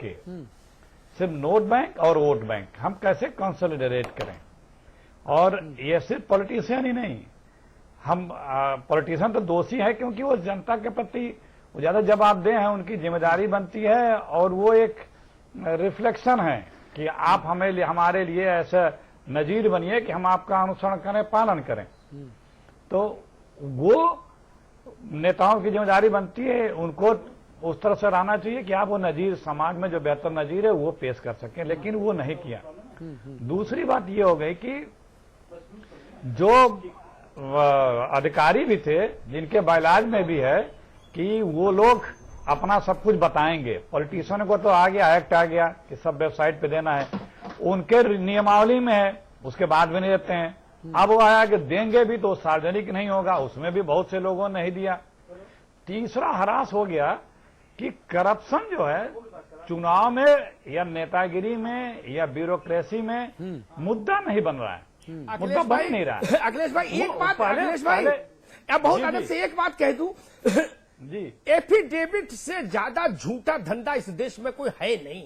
के सिर्फ note bank और वोट बैंक हम कैसे कंसोलिडेट करें। और ये सिर्फ पॉलिटिशियन ही नहीं, हम पॉलिटिशियन तो दोषी है क्योंकि वो जनता के प्रति वो ज्यादा जवाबदेह हैं, उनकी जिम्मेदारी बनती है और वो एक रिफ्लेक्शन है कि आप हमारे लिए ऐसा नजीर बनिए कि हम आपका अनुसरण करें, पालन करें। तो वो नेताओं की जिम्मेदारी बनती है, उनको उस तरह से रहना चाहिए कि आप वो नजीर समाज में जो बेहतर नजीर है वो पेश कर सकें, लेकिन वो नहीं किया। दूसरी बात ये हो गई कि जो अधिकारी भी थे जिनके बायलाज में भी है कि वो लोग अपना सब कुछ बताएंगे, पॉलिटिशियन को तो आ गया, एक्ट आ गया कि सब वेबसाइट पे देना है, उनके नियमावली में है, उसके बाद भी नहीं देते हैं। अब वो आया कि देंगे भी तो सार्वजनिक नहीं होगा, उसमें भी बहुत से लोगों ने नहीं दिया। तीसरा हरास हो गया कि करप्शन जो है चुनाव में या नेतागिरी में या ब्यूरोक्रेसी में मुद्दा नहीं बन रहा है, मुद्दा बन नहीं रहा है। अखिलेश भाई एक बात, अखिलेश भाई अब बहुत अदब से एक बात कह दूं जी, एफिडेविट से ज्यादा झूठा धंधा इस देश में कोई है नहीं।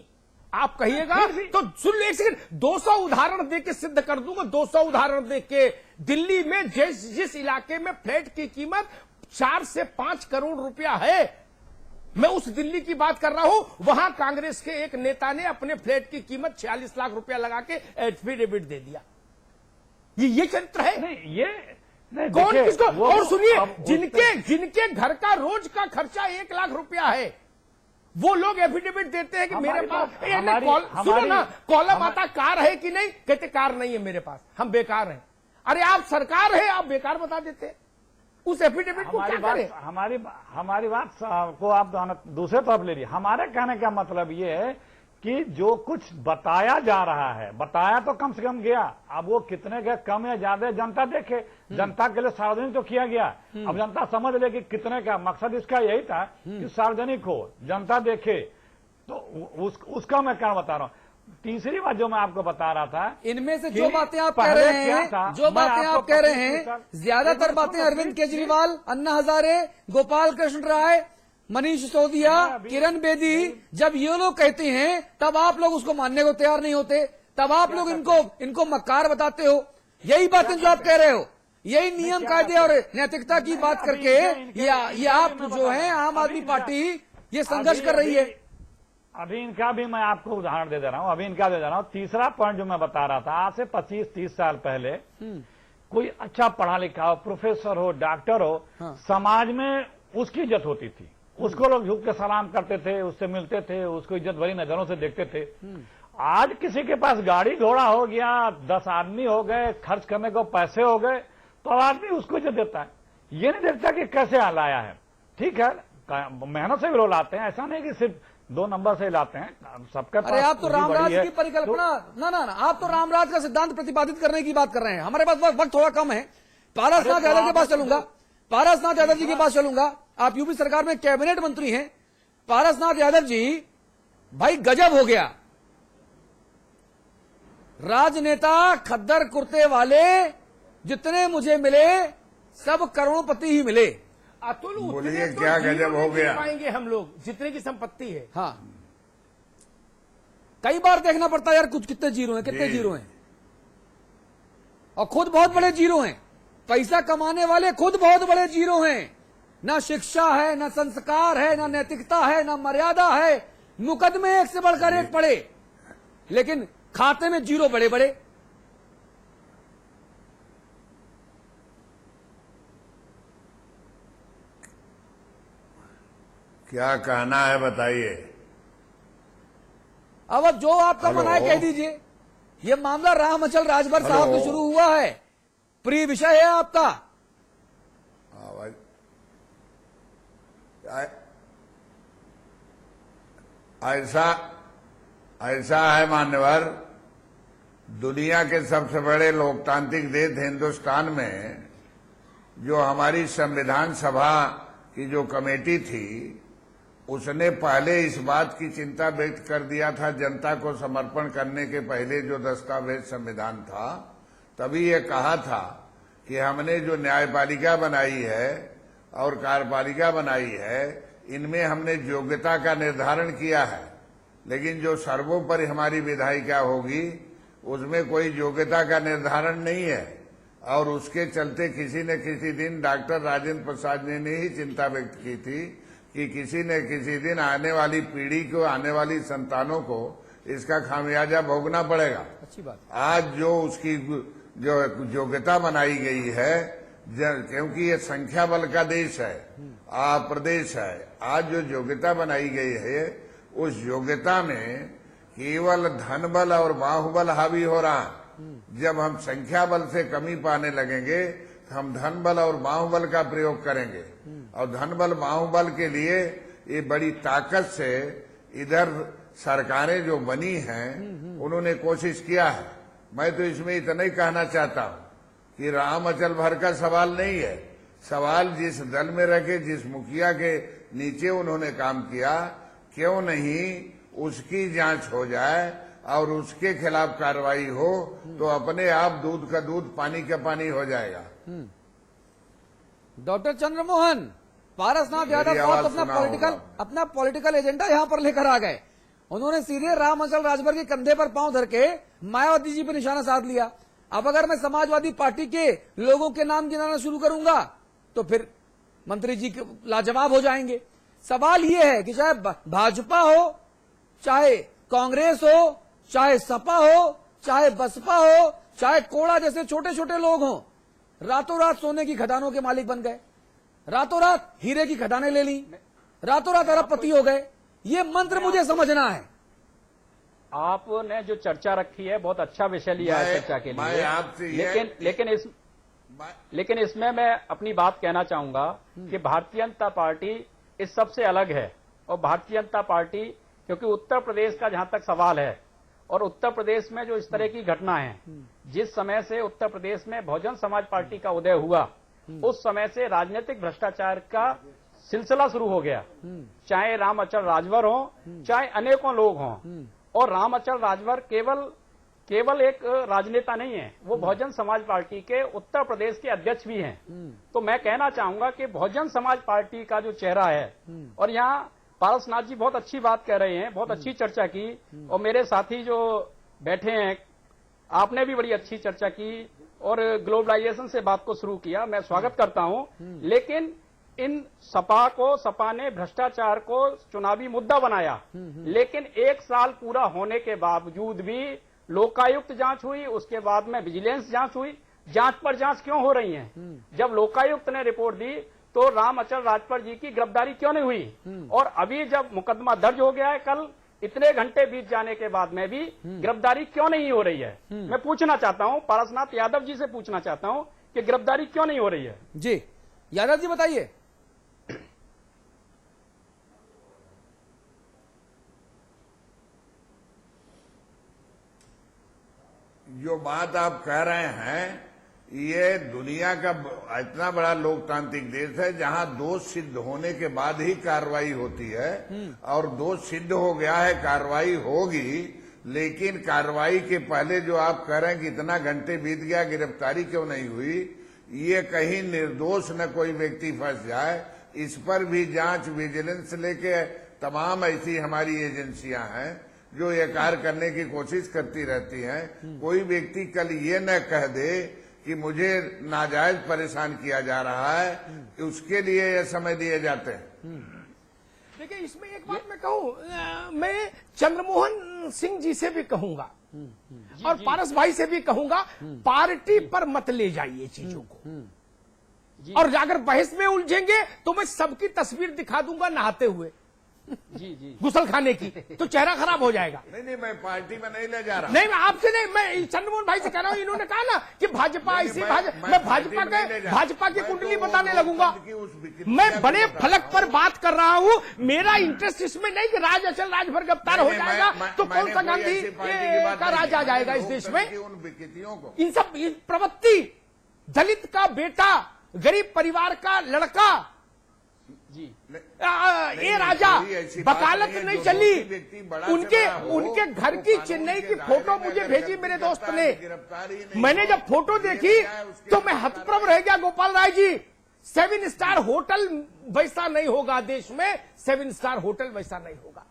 आप कहिएगा तो सुन लो एक सेकंड, 200 उदाहरण देके सिद्ध कर दूंगा। 200 उदाहरण देके दिल्ली में जिस इलाके में फ्लैट की कीमत 4 से 5 करोड़ रुपया है, मैं उस दिल्ली की बात कर रहा हूं, वहां कांग्रेस के एक नेता ने अपने फ्लैट की कीमत 46 लाख रुपया लगा के एफिडेविट दे दिया। ये चरित्र है? नहीं, ये नहीं, कौन किसको? और सुनिए, जिनके घर का रोज का खर्चा 1 लाख रुपया है, वो लोग एफिडेविट देते हैं कि मेरे पास सुनो ना, कॉलम आता कार है कि नहीं, कहते कार नहीं है मेरे पास, हम बेकार हैं। अरे आप सरकार है, आप बेकार बता देते, उस एफिडेविट को क्या करें? हमारी बात को आप दूसरे तरफ ले लीजिए। हमारे कहने का मतलब ये है कि जो कुछ बताया जा रहा है, बताया तो कम से कम गया, अब वो कितने गए, कम या ज्यादा जनता देखे, जनता के लिए सार्वजनिक तो किया गया। अब जनता समझ ले कि कितने का, मकसद इसका यही था कि सार्वजनिक हो, जनता देखे, तो उसका मैं कारण बता रहा हूं। तीसरी बात जो मैं आपको बता रहा था, इनमें से जो बातें आप कह रहे हैं, जो बातें आप कह रहे हैं, ज्यादातर बातें अरविंद केजरीवाल, अन्ना हजारे, गोपाल कृष्ण राय, मनीष सिसोदिया, किरण बेदी, जब ये लोग कहते हैं तब आप लोग उसको मानने को तैयार नहीं होते, तब आप लोग इनको मक्कार बताते हो। यही बातें जो आप कह रहे हो, यही नियम कायदे और नैतिकता की बात करके ये आप जो है आम आदमी पार्टी ये संघर्ष कर रही है। अभी इनका भी मैं आपको उदाहरण दे रहा हूं, अभी इनका दे रहा हूं। तीसरा पॉइंट जो मैं बता रहा था, आज से 25-30 साल पहले कोई अच्छा पढ़ा लिखा हो, प्रोफेसर हो, डॉक्टर हो, समाज में उसकी इज्जत होती थी, उसको लोग झुक के सलाम करते थे, उससे मिलते थे, उसको इज्जत भरी नजरों से देखते थे। आज किसी के पास गाड़ी घोड़ा हो गया, 10 आदमी हो गए, खर्च करने को पैसे हो गए, तो आदमी उसको इज्जत देता है, ये नहीं देखता कि कैसे लाया है। ठीक है, मेहनत से भी लोग लाते हैं, ऐसा नहीं कि सिर्फ 2 नंबर से लाते हैं, सबके पास। अरे आप तो रामराज की परिकल्पना ना, आप तो रामराज का सिद्धांत प्रतिपादित करने की बात कर रहे हैं। हमारे पास वक्त थोड़ा कम है। पारसनाथ यादव के पास चलूंगा, पारसनाथ यादव जी के पास चलूंगा। आप यूपी सरकार में कैबिनेट मंत्री हैं। पारसनाथ यादव जी, भाई गजब हो गया, राजनेता खद्दर कुर्ते वाले जितने मुझे मिले सब करोड़पति ही मिले। अतुल, बोलिए क्या गजब हो गया? पाएंगे हम लोग जितने की संपत्ति है। हाँ, कई बार देखना पड़ता है यार, कुछ कितने जीरो हैं, कितने जीरो हैं, और खुद बहुत बड़े जीरो हैं। पैसा कमाने वाले खुद बहुत बड़े जीरो हैं। ना शिक्षा है, ना संस्कार है, ना नैतिकता है, ना मर्यादा है। मुकदमे एक से बढ़कर एक पड़े, लेकिन खाते में जीरो बड़े बड़े। क्या कहना है बताइए। अब जो आपका मन है कह दीजिए। ये मामला राम अचल राजभर साहब से शुरू हुआ है, प्रिय विषय है आपका। ऐसा है मान्यवर, दुनिया के सबसे बड़े लोकतांत्रिक देश हिंदुस्तान में जो हमारी संविधान सभा की जो कमेटी थी, उसने पहले इस बात की चिंता व्यक्त कर दिया था, जनता को समर्पण करने के पहले जो दस्तावेज संविधान था, तभी ये कहा था कि हमने जो न्यायपालिका बनाई है और कार्यपालिका बनाई है, इनमें हमने योग्यता का निर्धारण किया है लेकिन जो सर्वोपरि हमारी विधायिका होगी उसमें कोई योग्यता का निर्धारण नहीं है। और उसके चलते किसी न किसी दिन डॉक्टर राजेंद्र प्रसाद ने ही चिंता व्यक्त की थी कि किसी न किसी दिन आने वाली पीढ़ी को, आने वाली संतानों को इसका खामियाजा भोगना पड़ेगा। अच्छी बात। आज जो उसकी जो योग्यता बनाई गई है, क्योंकि ये संख्या बल का देश है, प्रदेश है, आज जो योग्यता बनाई गई है उस योग्यता में केवल धन बल और बाहुबल हावी हो रहा है। जब हम संख्या बल से कमी पाने लगेंगे तो हम धन बल और बाहुबल का प्रयोग करेंगे। और धन बल बाहुबल के लिए ये बड़ी ताकत से इधर सरकारें जो बनी हैं उन्होंने कोशिश किया है। मैं तो इसमें इतना ही कहना चाहता हूं कि राम अचल भर का सवाल नहीं है। सवाल जिस दल में रखे, जिस मुखिया के नीचे उन्होंने काम किया, क्यों नहीं उसकी जांच हो जाए और उसके खिलाफ कार्रवाई हो तो अपने आप दूध का दूध, पानी का पानी हो जाएगा। डॉक्टर चंद्रमोहन, पारसनाथ यादव साहब अपना पॉलिटिकल एजेंडा यहां पर लेकर आ गए। उन्होंने सीधे राम अचल राजभर के कंधे पर पांव धर के मायावती जी पर निशाना साध लिया। अब अगर मैं समाजवादी पार्टी के लोगों के नाम गिनाना शुरू करूंगा तो फिर मंत्री जी लाजवाब हो जाएंगे। सवाल यह है कि चाहे भाजपा हो, चाहे कांग्रेस हो, चाहे सपा हो, चाहे बसपा हो, चाहे कोड़ा जैसे छोटे छोटे लोग हों, रातों रात सोने की खदानों के मालिक बन गए, रातों रात हीरे की खदानें ले ली, रातों रात अरबपति हो गए। ये मंत्र मुझे समझना है। आपने जो चर्चा रखी है बहुत अच्छा विषय लिया है चर्चा के लिए, लेकिन इसमें मैं अपनी बात कहना चाहूंगा कि भारतीय जनता पार्टी इस सबसे अलग है। और भारतीय जनता पार्टी, क्योंकि उत्तर प्रदेश का जहां तक सवाल है और उत्तर प्रदेश में जो इस तरह की घटना है, जिस समय से उत्तर प्रदेश में बहुजन समाज पार्टी का उदय हुआ उस समय से राजनीतिक भ्रष्टाचार का सिलसिला शुरू हो गया। चाहे राम अचल राजभर हो, चाहे अनेकों लोग हों। और राम अचल राजभर केवल एक राजनेता नहीं है, वो बहुजन समाज पार्टी के उत्तर प्रदेश के अध्यक्ष भी हैं। तो मैं कहना चाहूंगा कि बहुजन समाज पार्टी का जो चेहरा है, और यहाँ पारसनाथ जी बहुत अच्छी बात कह रहे हैं, बहुत अच्छी चर्चा की, और मेरे साथी जो बैठे हैं आपने भी बड़ी अच्छी चर्चा की और ग्लोबलाइजेशन से बात को शुरू किया, मैं स्वागत करता हूं। लेकिन इन सपा ने भ्रष्टाचार को चुनावी मुद्दा बनाया, लेकिन एक साल पूरा होने के बावजूद भी लोकायुक्त जांच हुई, उसके बाद में विजिलेंस जांच हुई। जांच पर जांच क्यों हो रही है? जब लोकायुक्त ने रिपोर्ट दी तो राम अचल राजभर जी की गिरफ्तारी क्यों नहीं हुई? और अभी जब मुकदमा दर्ज हो गया है, कल इतने घंटे बीत जाने के बाद में भी गिरफ्तारी क्यों नहीं हो रही है? मैं पूछना चाहता हूं, पारसनाथ यादव जी से पूछना चाहता हूं कि गिरफ्तारी क्यों नहीं हो रही है? जी यादव जी बताइए। जो बात आप कह रहे हैं, ये दुनिया का इतना बड़ा लोकतांत्रिक देश है जहां दोष सिद्ध होने के बाद ही कार्रवाई होती है, और दोष सिद्ध हो गया है, कार्रवाई होगी। लेकिन कार्रवाई के पहले जो आप कह रहे हैं कि इतना घंटे बीत गया, गिरफ्तारी क्यों नहीं हुई, ये कहीं निर्दोष न कोई व्यक्ति फंस जाए, इस पर भी जांच, विजिलेंस लेके तमाम ऐसी हमारी एजेंसियां हैं जो ये कार्य करने की कोशिश करती रहती हैं। कोई व्यक्ति कल ये न कह दे कि मुझे नाजायज परेशान किया जा रहा है, उसके लिए ये समय दिए जाते हैं। देखिए, इसमें एक बात मैं कहूं, मैं चंद्रमोहन सिंह जी से भी कहूंगा और पारस भाई से भी कहूंगा, पार्टी पर मत ले जाइए चीजों को। और अगर बहस में उलझेंगे तो मैं सबकी तस्वीर दिखा दूंगा नहाते हुए गुसल खाने की, तो चेहरा खराब हो जाएगा। नहीं, मैं पार्टी में नहीं ले जा रहा। नहीं, मैं आपसे नहीं, मैं चंद्रमोहन भाई से कह रहा हूं। इन्होंने कहा ना कि भाजपा ऐसी, मैं भाजपा की कुंडली बताने लगूंगा। मैं बड़े फलक पर बात कर रहा हूं। मेरा इंटरेस्ट इसमें नहीं कि राज अचल राजभर गिरफ्तार हो जाएगा तो कौन सा गांधी का राज आ जाएगा इस देश में। इन सब प्रवृत्ति, दलित का बेटा, गरीब परिवार का लड़का, ये राजा, वकालत नहीं चली। उनके घर की चेन्नई की फोटो मुझे भेजी मेरे दोस्त ने। मैंने जब फोटो देखी तो मैं हतप्रभ रह गया। गोपाल राय जी, 7 स्टार होटल वैसा नहीं होगा देश में, 7 स्टार होटल वैसा नहीं होगा।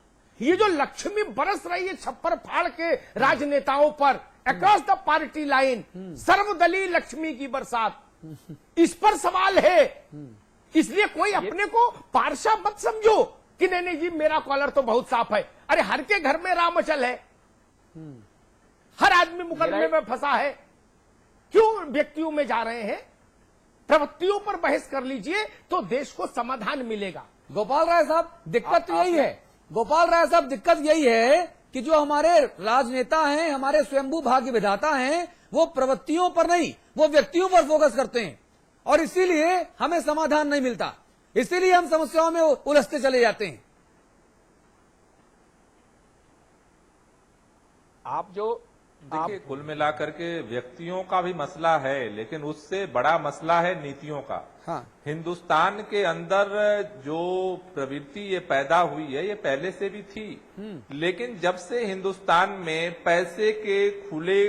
ये जो लक्ष्मी बरस रही है छप्पर फाड़ के राजनेताओं पर अक्रॉस द पार्टी लाइन, सर्वदलीय लक्ष्मी की बरसात, इस पर सवाल है। इसलिए कोई अपने को पारसा मत समझो कि नहीं नहीं जी मेरा कॉलर तो बहुत साफ है। अरे हर के घर में रामचल है, हर आदमी मुकदमे में फंसा है, क्यों व्यक्तियों में जा रहे हैं? प्रवृत्तियों पर बहस कर लीजिए तो देश को समाधान मिलेगा। गोपाल राय साहब, दिक्कत तो यही है, गोपाल राय साहब, दिक्कत यही है कि जो हमारे राजनेता हैं, हमारे स्वयंभू भाग्य विधाता हैं, वो प्रवृत्तियों पर नहीं, वो व्यक्तियों पर फोकस करते हैं और इसीलिए हमें समाधान नहीं मिलता, इसीलिए हम समस्याओं में उलझते चले जाते हैं। आप जो देखिए, कुल मिलाकर के व्यक्तियों का भी मसला है, लेकिन उससे बड़ा मसला है नीतियों का। हाँ। हिंदुस्तान के अंदर जो प्रवृत्ति ये पैदा हुई है, ये पहले से भी थी, लेकिन जब से हिंदुस्तान में पैसे के खुले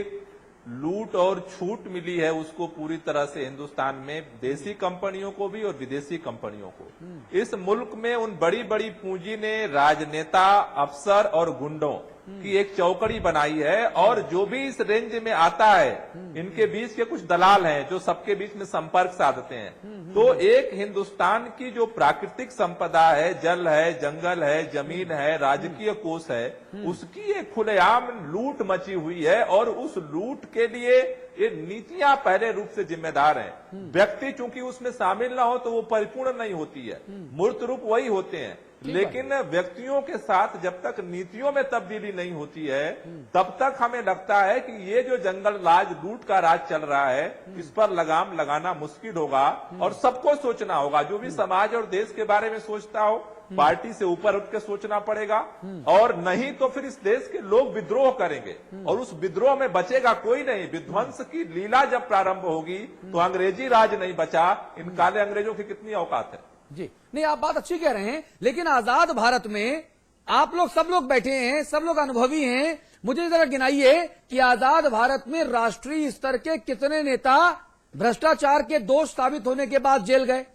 लूट और छूट मिली है, उसको पूरी तरह से हिंदुस्तान में देसी कंपनियों को भी और विदेशी कंपनियों को, इस मुल्क में उन बड़ी बड़ी पूंजी ने राजनेता, अफसर और गुंडों की एक चौकड़ी बनाई है और जो भी इस रेंज में आता है, इनके बीच के कुछ दलाल हैं जो सबके बीच में संपर्क साधते हैं। तो एक हिंदुस्तान की जो प्राकृतिक संपदा है, जल है, जंगल है, जमीन है, राजकीय कोष है, उसकी एक खुलेआम लूट मची हुई है और उस लूट के लिए ये नीतियां पहले रूप से जिम्मेदार हैं। व्यक्ति चूंकि उसमें शामिल ना हो तो वो परिपूर्ण नहीं होती है, मूर्त रूप वही होते हैं। लेकिन व्यक्तियों के साथ जब तक नीतियों में तब्दीली नहीं होती है, तब तक हमें लगता है कि ये जो जंगल राज, लूट का राज चल रहा है, इस पर लगाम लगाना मुश्किल होगा और सबको सोचना होगा। जो भी समाज और देश के बारे में सोचता हो, पार्टी से ऊपर उठ के सोचना पड़ेगा, और नहीं तो फिर इस देश के लोग विद्रोह करेंगे और उस विद्रोह में बचेगा कोई नहीं। विध्वंस की लीला जब प्रारंभ होगी तो अंग्रेजी राज नहीं बचा। इन काले अंग्रेजों की कितनी औकात है जी। नहीं, आप बात अच्छी कह रहे हैं, लेकिन आजाद भारत में आप लोग सब लोग बैठे हैं, सब लोग अनुभवी हैं, मुझे जरा गिनाइए कि आजाद भारत में राष्ट्रीय स्तर के कितने नेता भ्रष्टाचार के दोष साबित होने के बाद जेल गए?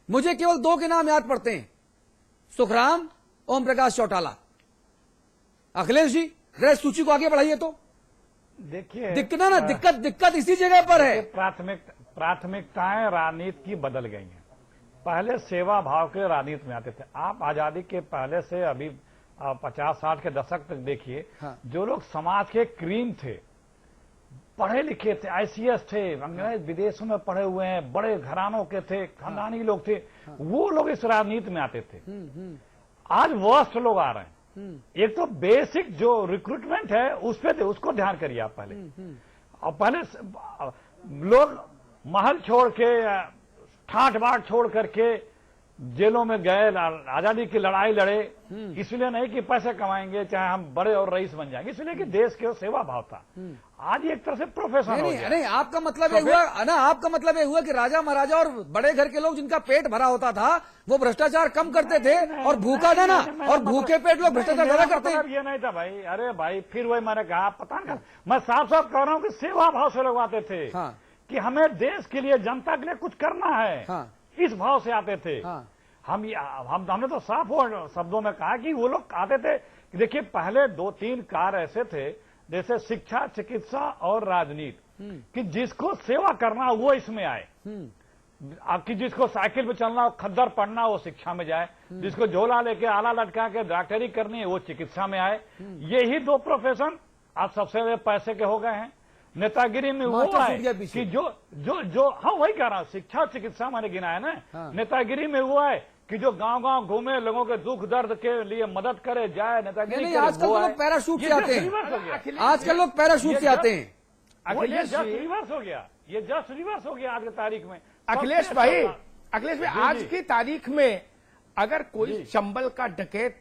मुझे केवल 2 के नाम याद पड़ते हैं, सुखराम, ओम प्रकाश चौटाला। अखिलेश जी, जरा इस सूची को आगे बढ़ाइए। तो देखिए, दिक्कत इसी जगह पर है। प्राथमिकताएं राजनीति की बदल गई हैं। पहले सेवा भाव के राजनीति में आते थे। आप आजादी के पहले से अभी 50-60 के दशक तक देखिए, हाँ। जो लोग समाज के क्रीम थे, पढ़े लिखे थे, ICS थे, अंग्रेज विदेशों में पढ़े हुए हैं, बड़े घरानों के थे, खानदानी लोग थे, वो लोग इस राजनीति में आते थे। आज वर्स्ट लोग आ रहे हैं। एक तो बेसिक जो रिक्रूटमेंट है उस पे उसको ध्यान करिए आप पहले। और पहले लोग महल छोड़ के, ठाट बाट छोड़ करके जेलों में गए, आजादी की लड़ाई लड़े, इसलिए नहीं कि पैसे कमाएंगे, चाहे हम बड़े और रईस बन जाएंगे, इसलिए कि देश के सेवा भाव था। आज एक तरह से प्रोफेशन हो गया। नहीं, आपका मतलब ये हुआ ना, आपका मतलब ये हुआ कि राजा महाराजा और बड़े घर के लोग जिनका पेट भरा होता था वो भ्रष्टाचार कम करते थे और भूखा था ना, और भूखे पेट लोग भ्रष्टाचार ज्यादा करते हैं। ये नहीं था भाई। अरे भाई, फिर वही मैंने कहा, पता नहीं, मैं साफ साफ कह रहा हूँ कि सेवा भाव से लोग आते थे। हाँ। कि हमें देश के लिए, जनता के लिए कुछ करना है। हाँ। इस भाव से आते थे। हाँ। हमने तो साफ शब्दों में कहा कि वो लोग आते थे। देखिए, पहले 2-3 कार्य ऐसे थे, जैसे शिक्षा, चिकित्सा और राजनीति, कि जिसको सेवा करना वो इसमें आए। आपकी जिसको साइकिल पे चलना, खद्दर पढ़ना, वो शिक्षा में जाए। जिसको झोला लेके आला लटका के डॉक्टरी करनी है, वो चिकित्सा में आए। यही 2 प्रोफेशन आज सबसे ज्यादा पैसे के हो गए हैं। नेतागिरी में वो है कि जो हाँ, वही कह रहा हूँ, शिक्षा चिकित्सा मैंने गिना है ना। हाँ। नेतागिरी में वो है कि जो गांव-गांव घूमे, लोगों के दुख दर्द के लिए मदद करे, जाए, नेतागिरी करे। आजकल लोग पैराशूट से आते हैं, आजकल लोग पैराशूट से आते हैं। ये जस्ट रिवर्स हो गया, ये जस्ट रिवर्स हो गया आज की तारीख में। अखिलेश भाई, आज की तारीख में अगर कोई चंबल का डकैत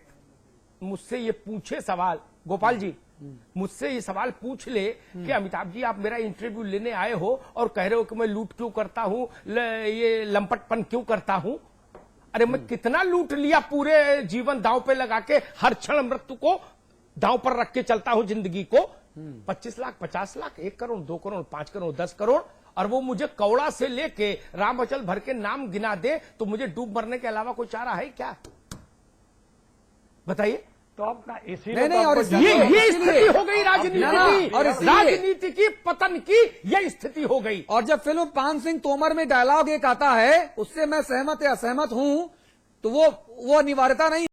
मुझसे ये पूछे सवाल, गोपाल जी मुझसे ये सवाल पूछ ले कि अमिताभ जी आप मेरा इंटरव्यू लेने आए हो और कह रहे हो कि मैं लूट क्यों करता हूं, ये लंपटपन क्यों करता हूं। अरे मैं कितना लूट लिया, पूरे जीवन दांव पे लगा के, हर क्षण मृत्यु को दांव पर रख के चलता हूं जिंदगी को। 25 लाख, 50 लाख, 1 करोड़, 2 करोड़, 5 करोड़, 10 करोड़, और वो मुझे कौड़ा से लेके रामअचल भर के नाम गिना दे तो मुझे डूब मरने के अलावा कोई चारा है क्या? बताइए। तो आपका इसीलिए नहीं, और ये स्थिति हो गई राजनीति की, और राजनीति की पतन की यह स्थिति हो गई। और जब फिल्म पान सिंह तोमर में डायलॉग एक आता है, उससे मैं सहमत या असहमत हूं, तो वो अनिवार्यता नहीं